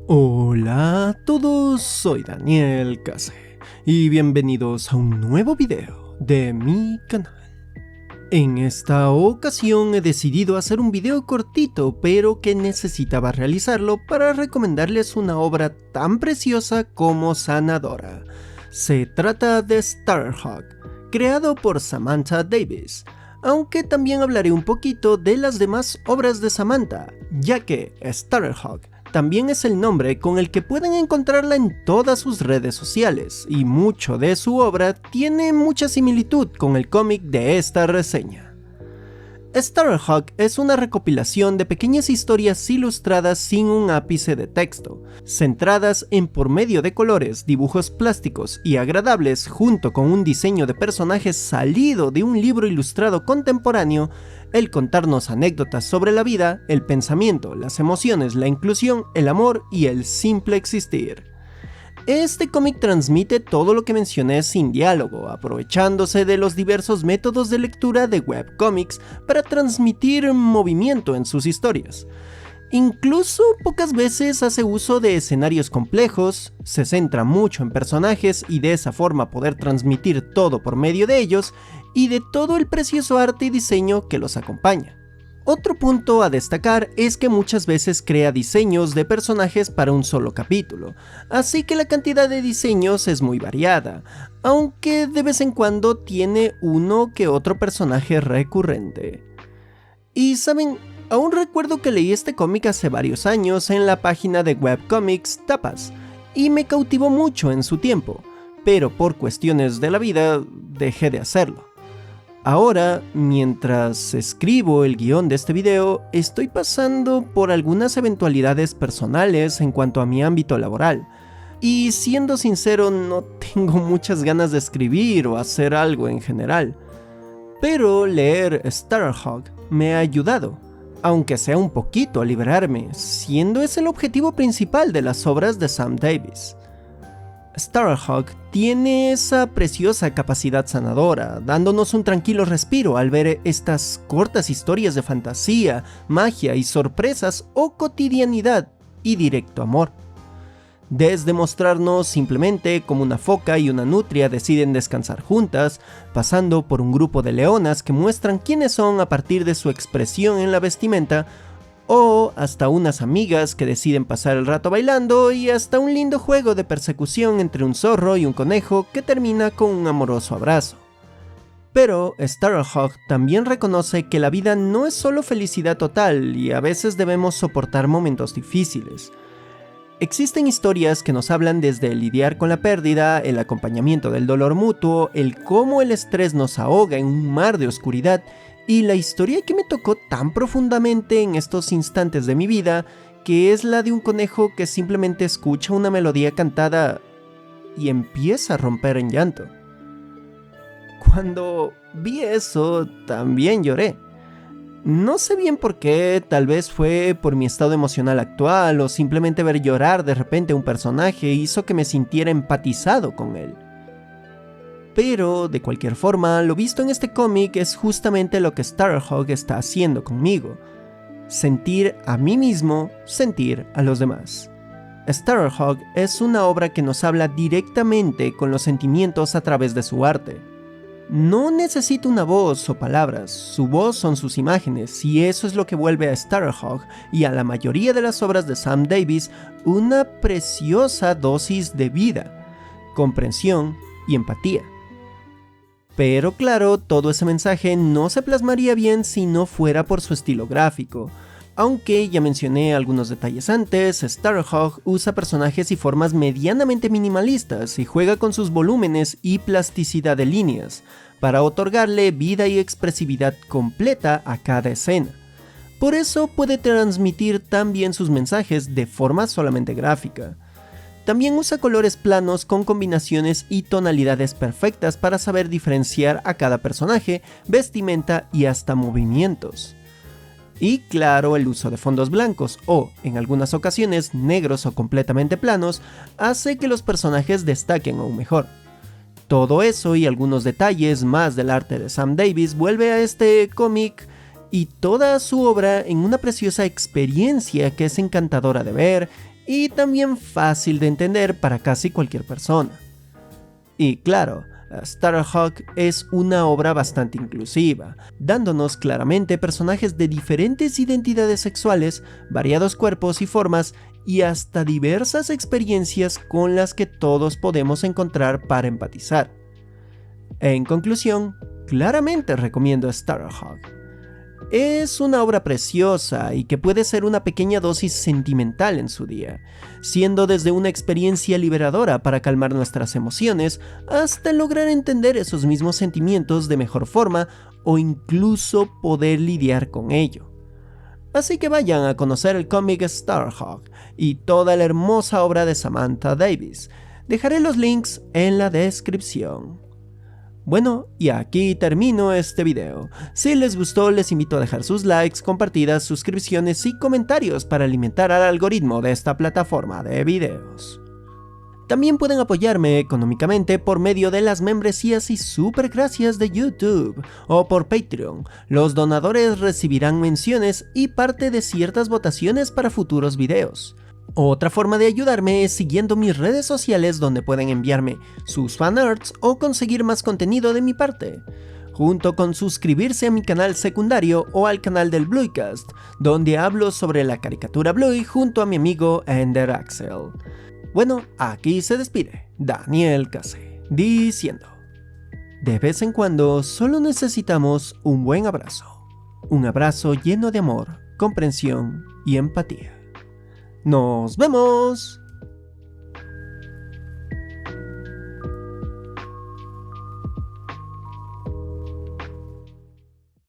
Hola a todos, soy Daniel Case y bienvenidos a un nuevo video de mi canal. En esta ocasión he decidido hacer un video cortito, pero que necesitaba realizarlo para recomendarles una obra tan preciosa como sanadora. Se trata de Starhawk, creado por Samantha Davis, aunque también hablaré un poquito de las demás obras de Samantha, ya que Starhawk también es el nombre con el que pueden encontrarla en todas sus redes sociales, y mucho de su obra tiene mucha similitud con el cómic de esta reseña. Starhawk es una recopilación de pequeñas historias ilustradas sin un ápice de texto, centradas en por medio de colores, dibujos plásticos y agradables junto con un diseño de personajes salido de un libro ilustrado contemporáneo, el contarnos anécdotas sobre la vida, el pensamiento, las emociones, la inclusión, el amor y el simple existir. Este cómic transmite todo lo que mencioné sin diálogo, aprovechándose de los diversos métodos de lectura de webcomics para transmitir movimiento en sus historias. Incluso pocas veces hace uso de escenarios complejos, se centra mucho en personajes y de esa forma poder transmitir todo por medio de ellos y de todo el precioso arte y diseño que los acompaña. Otro punto a destacar es que muchas veces crea diseños de personajes para un solo capítulo, así que la cantidad de diseños es muy variada, aunque de vez en cuando tiene uno que otro personaje recurrente. Y saben, aún recuerdo que leí este cómic hace varios años en la página de webcomics Tapas, y me cautivó mucho en su tiempo, pero por cuestiones de la vida dejé de hacerlo. Ahora, mientras escribo el guión de este video, estoy pasando por algunas eventualidades personales en cuanto a mi ámbito laboral, y siendo sincero no tengo muchas ganas de escribir o hacer algo en general. Pero leer Starhawk me ha ayudado, aunque sea un poquito a liberarme, siendo ese el objetivo principal de las obras de Sam Davis. Starhawk tiene esa preciosa capacidad sanadora, dándonos un tranquilo respiro al ver estas cortas historias de fantasía, magia y sorpresas o cotidianidad y directo amor. Desde mostrarnos simplemente como una foca y una nutria deciden descansar juntas, pasando por un grupo de leonas que muestran quiénes son a partir de su expresión en la vestimenta, o hasta unas amigas que deciden pasar el rato bailando, y hasta un lindo juego de persecución entre un zorro y un conejo que termina con un amoroso abrazo. Pero Starhawk también reconoce que la vida no es solo felicidad total y a veces debemos soportar momentos difíciles. Existen historias que nos hablan desde el lidiar con la pérdida, el acompañamiento del dolor mutuo, el cómo el estrés nos ahoga en un mar de oscuridad, y la historia que me tocó tan profundamente en estos instantes de mi vida, que es la de un conejo que simplemente escucha una melodía cantada y empieza a romper en llanto. Cuando vi eso, también lloré. No sé bien por qué, tal vez fue por mi estado emocional actual o simplemente ver llorar de repente a un personaje hizo que me sintiera empatizado con él. Pero, de cualquier forma, lo visto en este cómic es justamente lo que Starhawk está haciendo conmigo. Sentir a mí mismo, sentir a los demás. Starhawk es una obra que nos habla directamente con los sentimientos a través de su arte. No necesita una voz o palabras, su voz son sus imágenes, y eso es lo que vuelve a Starhawk y a la mayoría de las obras de Sam Davis una preciosa dosis de vida, comprensión y empatía. Pero claro, todo ese mensaje no se plasmaría bien si no fuera por su estilo gráfico. Aunque ya mencioné algunos detalles antes, Starhawk usa personajes y formas medianamente minimalistas y juega con sus volúmenes y plasticidad de líneas, para otorgarle vida y expresividad completa a cada escena. Por eso puede transmitir tan bien sus mensajes de forma solamente gráfica. También usa colores planos con combinaciones y tonalidades perfectas para saber diferenciar a cada personaje, vestimenta y hasta movimientos. Y claro, el uso de fondos blancos o, en algunas ocasiones, negros o completamente planos, hace que los personajes destaquen aún mejor. Todo eso y algunos detalles más del arte de Sam Davis vuelve a este cómic y toda su obra en una preciosa experiencia que es encantadora de ver y también fácil de entender para casi cualquier persona. Y claro, Starhawk es una obra bastante inclusiva, dándonos claramente personajes de diferentes identidades sexuales, variados cuerpos y formas, y hasta diversas experiencias con las que todos podemos encontrar para empatizar. En conclusión, claramente recomiendo Starhawk. Es una obra preciosa y que puede ser una pequeña dosis sentimental en su día, siendo desde una experiencia liberadora para calmar nuestras emociones hasta lograr entender esos mismos sentimientos de mejor forma o incluso poder lidiar con ello. Así que vayan a conocer el cómic Starhawk y toda la hermosa obra de Samantha Davis. Dejaré los links en la descripción. Bueno, y aquí termino este video. Si les gustó, les invito a dejar sus likes, compartidas, suscripciones y comentarios para alimentar al algoritmo de esta plataforma de videos. También pueden apoyarme económicamente por medio de las membresías y super gracias de YouTube o por Patreon. Los donadores recibirán menciones y parte de ciertas votaciones para futuros videos. Otra forma de ayudarme es siguiendo mis redes sociales donde pueden enviarme sus fanarts o conseguir más contenido de mi parte, junto con suscribirse a mi canal secundario o al canal del Blueycast, donde hablo sobre la caricatura Bluey junto a mi amigo Ender Axel. Bueno, aquí se despide Daniel Case, diciendo: de vez en cuando solo necesitamos un buen abrazo. Un abrazo lleno de amor, comprensión y empatía. ¡Nos vemos!